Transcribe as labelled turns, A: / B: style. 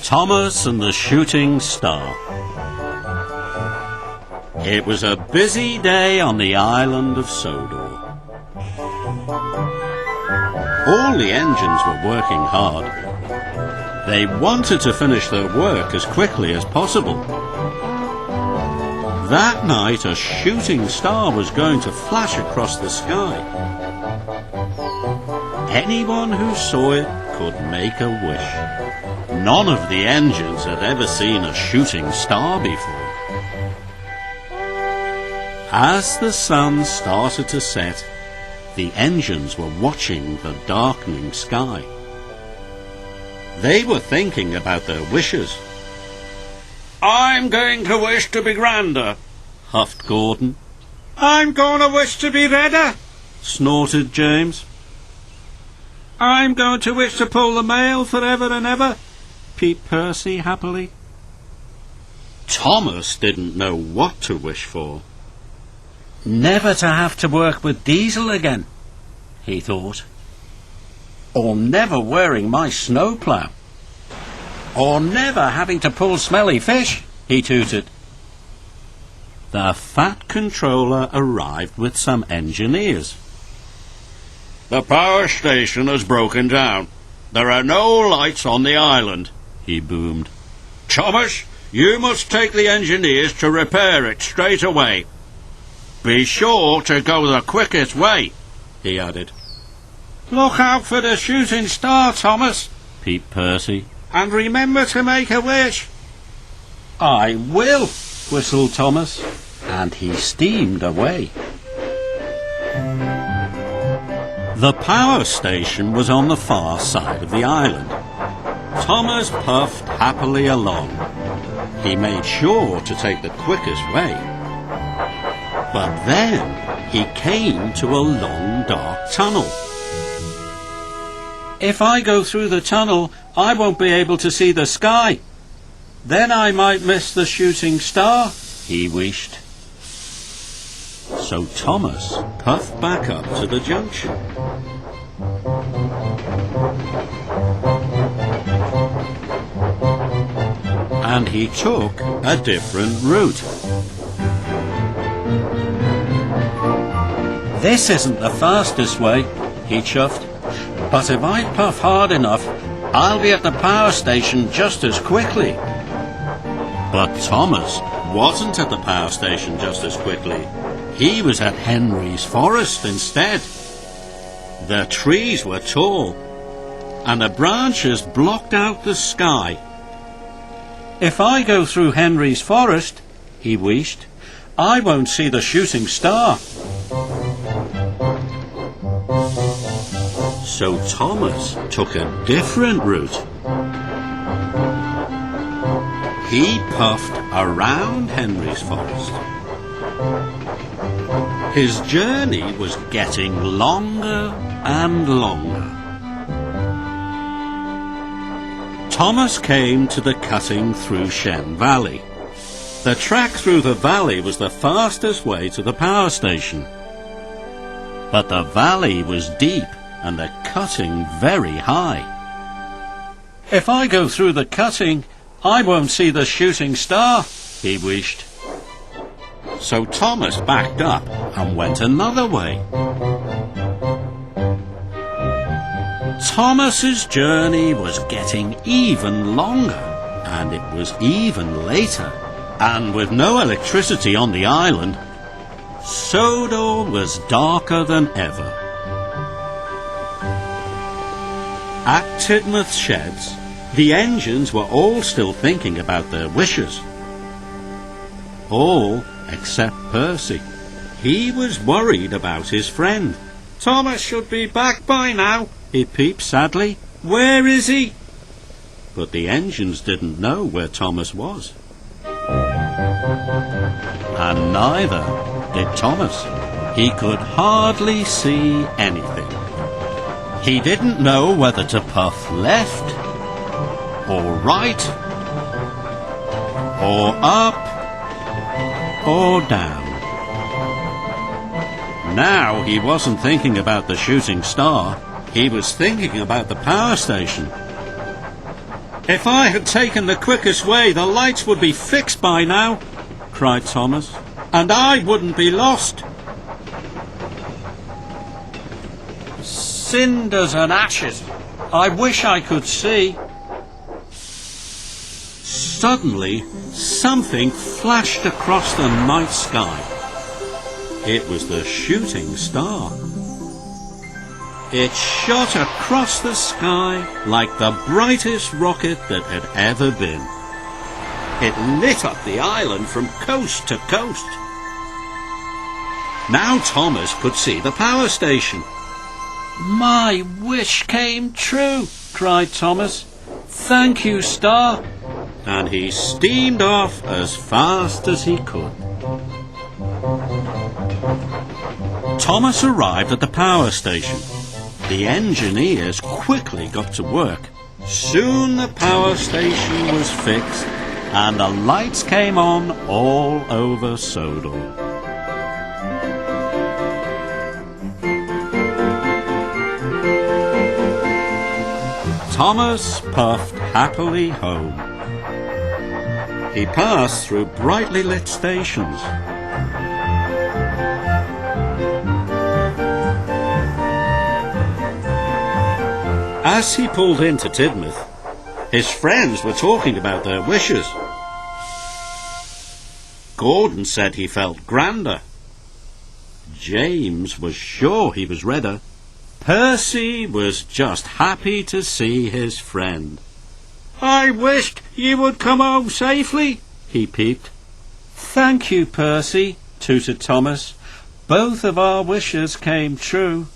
A: Thomas and the Shooting Star. It was a busy day on the island of Sodor. All the engines were working hard. They wanted to finish their work as quickly as possible. That night a shooting star was going to flash across the sky. Anyone who saw it could make a wish. None of the engines had ever seen a shooting star before. As the sun started to set, the engines were watching the darkening sky. They were thinking about their wishes. "I'm going to wish to be grander," huffed Gordon. "I'm going to wish to be redder," snorted James. "I'm going to wish to pull the mail forever and ever," peeped Percy happily. Thomas didn't know what to wish for. Never to have to work with diesel again, he thought. Or never wearing my snowplough. Or never having to pull smelly fish, he tooted. The Fat Controller arrived with some engineers. "The power station has broken down. There are no lights on the island," he boomed. "Thomas, you must take the engineers to repair it straight away. Be sure to go the quickest way," he added. "Look out for the shooting star, Thomas," peeped Percy, "and remember to make a wish." "I will," whistled Thomas, and he steamed away. The power station was on the far side of the island. Thomas puffed happily along. He made sure to take the quickest way. But then he came to a long, dark tunnel. "If I go through the tunnel, I won't be able to see the sky. Then I might miss the shooting star," he wished. So Thomas puffed back up to the junction. And he took a different route. "This isn't the fastest way," he chuffed. "But if I puff hard enough, I'll be at the power station just as quickly." But Thomas wasn't at the power station just as quickly. He was at Henry's forest instead. The trees were tall, and the branches blocked out the sky. "If I go through Henry's forest," he wished, "I won't see the shooting star." So Thomas took a different route. He puffed around Henry's forest. His journey was getting longer and longer. Thomas came to the cutting through Shen Valley. The track through the valley was the fastest way to the power station. But the valley was deep and the cutting very high. "If I go through the cutting, I won't see the shooting star," he wished. So Thomas backed up and went another way. Thomas's journey was getting even longer, and it was even later. And with no electricity on the island, Sodor was darker than ever. At Tidmouth's sheds, the engines were all still thinking about their wishes. All except Percy. He was worried about his friend. "Thomas should be back by now," he peeped sadly. "Where is he?" But the engines didn't know where Thomas was. And neither did Thomas. He could hardly see anything. He didn't know whether to puff left or right or up or down. Now he wasn't thinking about the shooting star. He was thinking about the power station. "If I had taken the quickest way, the lights would be fixed by now," cried Thomas, "and I wouldn't be lost." Cinders and ashes. I wish I could see. Suddenly, something flashed across the night sky. It was the shooting star. It shot across the sky like the brightest rocket that had ever been. It lit up the island from coast to coast. Now Thomas could see the power station. "My wish came true," cried Thomas. "Thank you, star." And he steamed off as fast as he could. Thomas arrived at the power station. The engineers quickly got to work. Soon the power station was fixed and the lights came on all over Sodor. Thomas puffed happily home. He passed through brightly lit stations. As he pulled into Tidmouth, his friends were talking about their wishes. Gordon said he felt grander. James was sure he was redder. Percy was just happy to see his friend. "I wished you would come home safely," he peeped. "Thank you, Percy," tooted Thomas. "Both of our wishes came true."